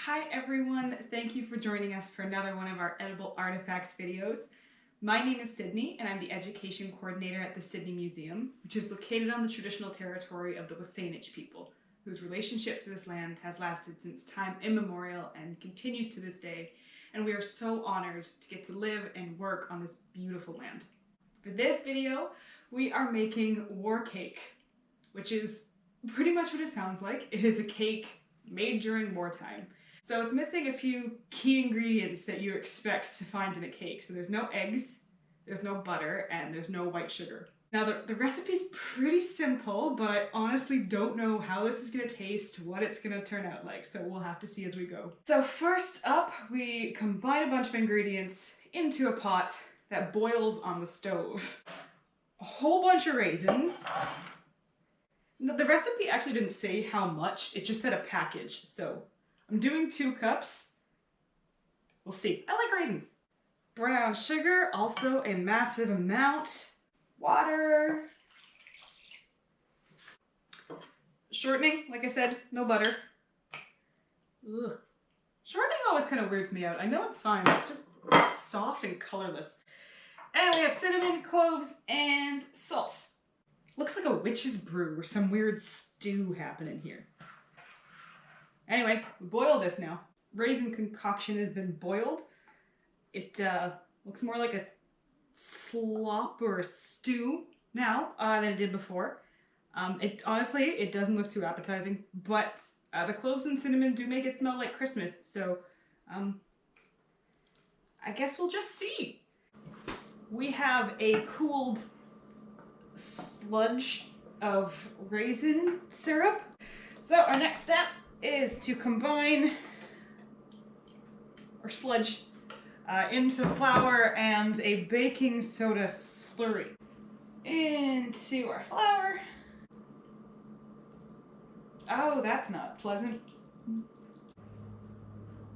Hi everyone, thank you for joining us for another one of our edible artifacts videos. My name is Sydney and I'm the education coordinator at the Sidney Museum, which is located on the traditional territory of the WWII people, whose relationship to this land has lasted since time immemorial and continues to this day, and we are so honored to get to live and work on this beautiful land. For this video, we are making war cake, which is pretty much what it sounds like. It is a cake made during wartime. So it's missing a few key ingredients that you expect to find in a cake. So there's no eggs, there's no butter, and there's no white sugar. Now the recipe's pretty simple, but I honestly don't know how this is gonna taste, what it's gonna turn out like, so we'll have to see as we go. So first up, we combine a bunch of ingredients into a pot that boils on the stove. A whole bunch of raisins. The recipe actually didn't say how much, it just said a package, so I'm doing 2 cups. We'll see. I like raisins. Brown sugar, also a massive amount. Water. Shortening, like I said, no butter. Ugh. Shortening always kind of weirds me out. I know it's fine, but it's just soft and colorless. And we have cinnamon, cloves, and salt. Looks like a witch's brew or some weird stew happening here. Anyway, we boil this now. Raisin concoction has been boiled. It looks more like a slop or a stew now than it did before. Honestly, it doesn't look too appetizing, but the cloves and cinnamon do make it smell like Christmas, so I guess we'll just see. We have a cooled sludge of raisin syrup. So our next step is to combine our sludge into flour and a baking soda slurry. Into our flour. Oh, that's not pleasant.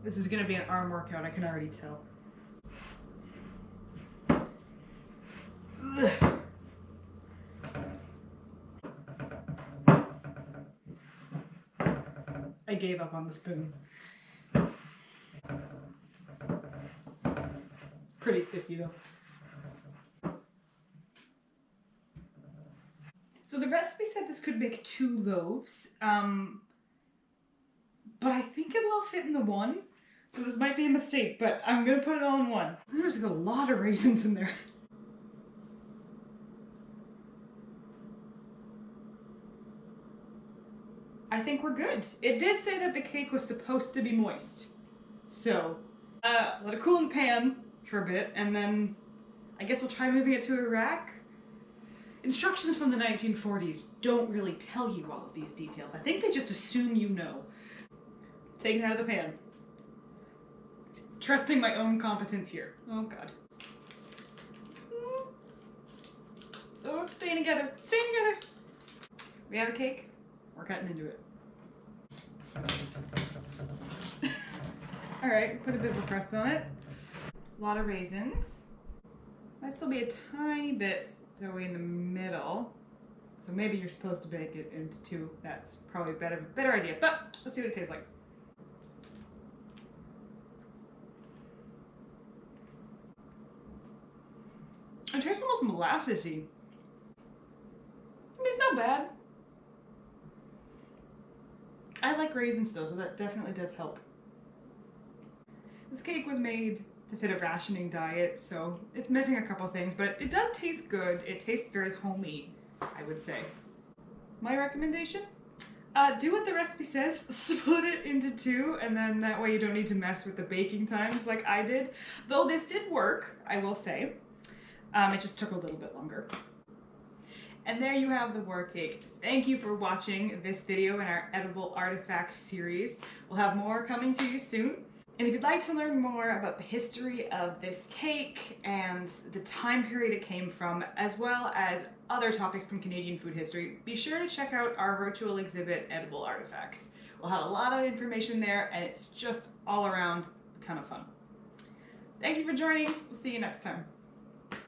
This is gonna be an arm workout, I can already tell. Ugh. I gave up on the spoon. Pretty sticky though. So the recipe said this could make 2 loaves, but I think it'll all fit in the one. So this might be a mistake, but I'm gonna put it all in one. There's like a lot of raisins in there. I think we're good. It did say that the cake was supposed to be moist. So, let it cool in the pan for a bit, and then I guess we'll try moving it to a rack. Instructions from the 1940s don't really tell you all of these details. I think they just assume you know. Take it out of the pan. Trusting my own competence here. Oh god. Oh, it's staying together. It's staying together. We have a cake. We're cutting into it. Alright, put a bit of a crust on it. A lot of raisins. Might still be a tiny bit doughy in the middle. So maybe you're supposed to bake it into 2. That's probably a better idea, but let's see what it tastes like. It tastes almost molassesy. I mean, it's not bad. I like raisins though, so that definitely does help. This cake was made to fit a rationing diet, so it's missing a couple things, but it does taste good. It tastes very homey, I would say. My recommendation? Do what the recipe says, split it into 2, and then that way you don't need to mess with the baking times like I did. Though this did work, I will say. It just took a little bit longer. And there you have the war cake. Thank you for watching this video in our edible artifacts series. We'll have more coming to you soon. And if you'd like to learn more about the history of this cake and the time period it came from, as well as other topics from Canadian food history, be sure to check out our virtual exhibit, Edible Artifacts. We'll have a lot of information there, and it's just all around a ton of fun. Thank you for joining. We'll see you next time.